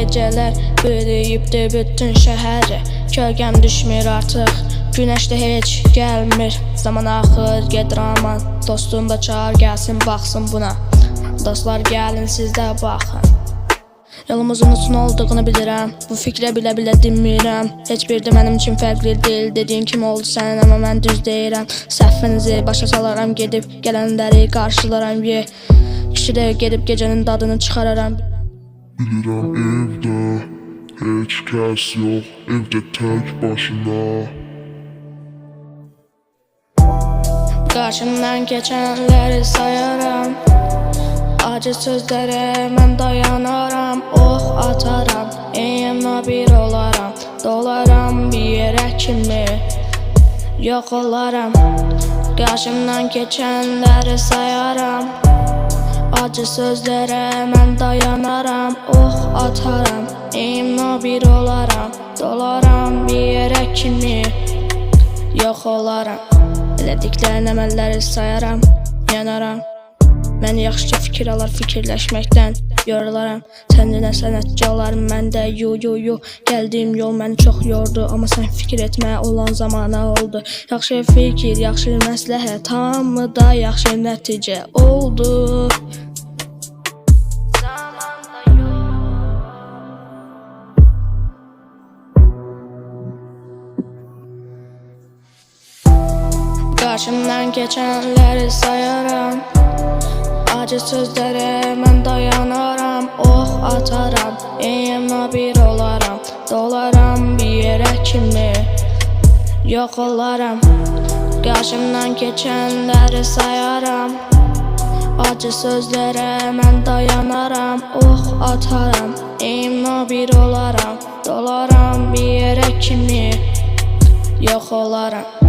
gecələr bürüyübdü bütün şəhəri. Kölgəm düşmür artıq, günəş də heç gəlmir. Zaman axır, gedir aman, dostum da çağır gəlsin baxsın buna. Dostlar gəlin siz də baxın. Yolumuzun uzun olduğunu bilirəm, bu fikrə bilə-bilə dinmirəm. Heç bir də mənim üçün fərqli deyil, dediyin kimi oldu sənin amma mən düz deyirəm. Səhvinizi başa salaram, gedib gələnləri qarşılaram. Kişi də gedib gecənin dadını çıxararam. Bilirəm evdə heç kəs yox, evdə tək başına. Qarşımdan keçənləri sayaram, acı sözlərə mən dayanaram. Ox ataram, eyimlə bir olaram, dolaram bir yerə kimi yox olaram. Qarşımdan keçənləri sayaram, acı sözlərə mən dayanaram. Ox ataram, eyimlə bir olaram, dolaram bir yerə kimi yox olaram. Elədiklərin əməlləri sayaram, yanaram. Mən yaxşıca fikir alar, fikirləşməkdən yorularam. Sən yenə sənətçi olarım, mən də yu. Gəldiyim yol məni çox yordu, amma sən fikir etməyə olan zamana oldu. Yaxşı fikir, yaxşı məsləhət, hamı da yaxşı nəticə oldu. Qarşımdan keçənləri sayaram, acı sözlərə mən dayanaram. Ox ataram, eyimlə bir olaram, dolaram bir yerə kimi yox olaram. Qarşımdan keçənləri sayaram, acı sözlərə mən dayanaram. Ox ataram, eyimlə bir olaram, dolaram bir yerə kimi yox olaram.